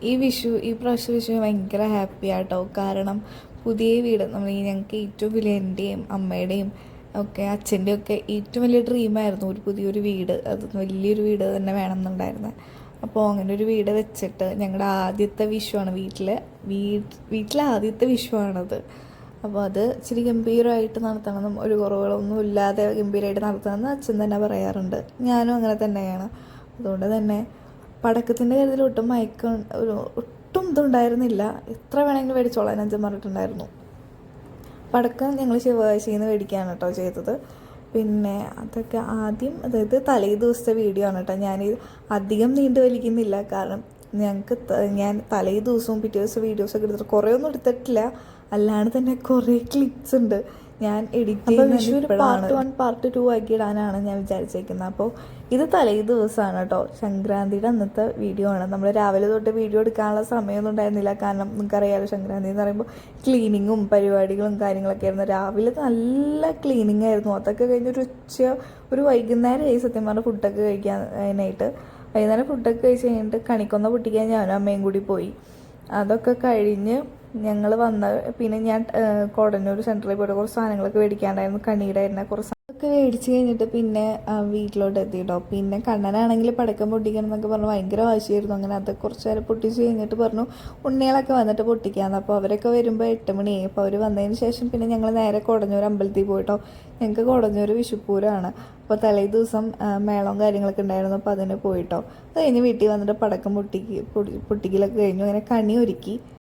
ഈ പ്രാവശ്യം വിഷു ഭയങ്കര ഹാപ്പി ആട്ടോ. കാരണം പുതിയ വീട് ഞങ്ങൾക്ക് ഏറ്റവും വലിയ എൻ്റെയും അമ്മയുടെയും ഒക്കെ അച്ഛൻ്റെയും ഒക്കെ ഏറ്റവും വലിയ ഡ്രീമായിരുന്നു ഒരു പുതിയൊരു വീട്. അത് വലിയൊരു വീട് തന്നെ വേണമെന്നുണ്ടായിരുന്നത്. അപ്പോൾ അങ്ങനെ ഒരു വീട് വെച്ചിട്ട് ഞങ്ങളുടെ ആദ്യത്തെ വിഷുവാണ് വീട്ടിലെ ആദ്യത്തെ വിഷുവാണത്. അപ്പോൾ അത് ഇച്ചിരി ഗംഭീരമായിട്ട് നടത്തണമെന്നും ഒരു കുറവുകളൊന്നും ഇല്ലാതെ ഗംഭീരമായിട്ട് നടത്തണമെന്ന് അച്ഛൻ തന്നെ പറയാറുണ്ട്. ഞാനും അങ്ങനെ തന്നെയാണ്. അതുകൊണ്ട് തന്നെ പടക്കത്തിൻ്റെ കാര്യത്തിൽ ഒട്ടും ഇതുണ്ടായിരുന്നില്ല. എത്ര വേണമെങ്കിലും മേടിച്ചോളാൻ അച്ഛൻ പറഞ്ഞിട്ടുണ്ടായിരുന്നു. പടക്കം ഞങ്ങൾ ശിവകാശിയിൽ നിന്ന് മേടിക്കുകയാണ് കേട്ടോ ചെയ്തത്. പിന്നെ അതൊക്കെ ആദ്യം, അതായത് തലേ ദിവസത്തെ വീഡിയോ ആണ് കേട്ടോ. ഞാനിത് അധികം നീണ്ടു വലിക്കുന്നില്ല. കാരണം ഞാൻ തലേ ദിവസവും പിറ്റേ ദിവസം വീഡിയോസൊക്കെ എടുത്തിട്ട് കുറേ ഒന്നും എടുത്തിട്ടില്ല. അല്ലാണ്ട് തന്നെ കുറേ ക്ലിപ്സ് ഉണ്ട് ഞാൻ എഡിറ്റ് ചെയ്യുന്നത്. പാർട്ട് 1 പാർട്ട് 2 ആക്കി ഇടാനാണ് ഞാൻ വിചാരിച്ചേക്കുന്നത്. അപ്പോൾ ഇത് തലേ ദിവസമാണ് കേട്ടോ, സംക്രാന്തിയുടെ അന്നത്തെ വീഡിയോ ആണ്. നമ്മൾ രാവിലെ തൊട്ട് വീഡിയോ എടുക്കാനുള്ള സമയമൊന്നും ഉണ്ടായിരുന്നില്ല. കാരണം നിങ്ങൾക്കറിയാമല്ലോ, സംക്രാന്തി എന്ന് പറയുമ്പോൾ ക്ലീനിങ്ങും പരിപാടികളും കാര്യങ്ങളൊക്കെ ആയിരുന്നു. രാവിലെ നല്ല ക്ലീനിങ് ആയിരുന്നു. അതൊക്കെ കഴിഞ്ഞൊരു ഒരു വൈകുന്നേരമായി സത്യം പറഞ്ഞാൽ ഫുഡൊക്കെ കഴിക്കാനായിട്ട്. വൈകുന്നേരം ഫുഡൊക്കെ കഴിച്ച് കഴിഞ്ഞിട്ട് കണിക്കൊന്ന പൊട്ടിക്കാൻ ഞാനും അമ്മയും കൂടി പോയി. അതൊക്കെ കഴിഞ്ഞ് ഞങ്ങൾ പിന്നെ ഞാൻ കോടന്നൂർ സെൻറ്ററിൽ പോയിട്ട് കുറച്ച് സാധനങ്ങളൊക്കെ മേടിക്കാണ്ടായിരുന്നു. കണിയുടെ തന്നെ കുറച്ച് ഒക്കെ മേടിച്ച് കഴിഞ്ഞിട്ട് പിന്നെ വീട്ടിലോട്ട് എത്തിയിട്ടോ. പിന്നെ കണ്ണനാണെങ്കിൽ പടക്കം പൊട്ടിക്കണം എന്നൊക്കെ പറഞ്ഞു ഭയങ്കര വാശിയായിരുന്നു. അങ്ങനെ അത് കുറച്ച് നേരം പൊട്ടിച്ച് കഴിഞ്ഞിട്ട് പറഞ്ഞു ഉണ്ണികളൊക്കെ വന്നിട്ട് പൊട്ടിക്കാമെന്ന്. അപ്പോൾ അവരൊക്കെ വരുമ്പോൾ 8 മണിയായി. അപ്പോൾ അവർ വന്നതിന് ശേഷം പിന്നെ ഞങ്ങൾ നേരെ കോടന്നൂർ അമ്പലത്തിൽ പോയിട്ടോ. ഞങ്ങൾക്ക് കോടന്നൂർ വിഷുപ്പൂരമാണ്. അപ്പോൾ തലേ ദിവസം മേളവും കാര്യങ്ങളൊക്കെ ഉണ്ടായിരുന്നു. അപ്പോൾ അതിന് പോയിട്ടോ. അത് കഴിഞ്ഞ് വീട്ടിൽ വന്നിട്ട് പടക്കം പൊട്ടിക്കലൊക്കെ കഴിഞ്ഞു. അങ്ങനെ കണി ഒരുക്കി.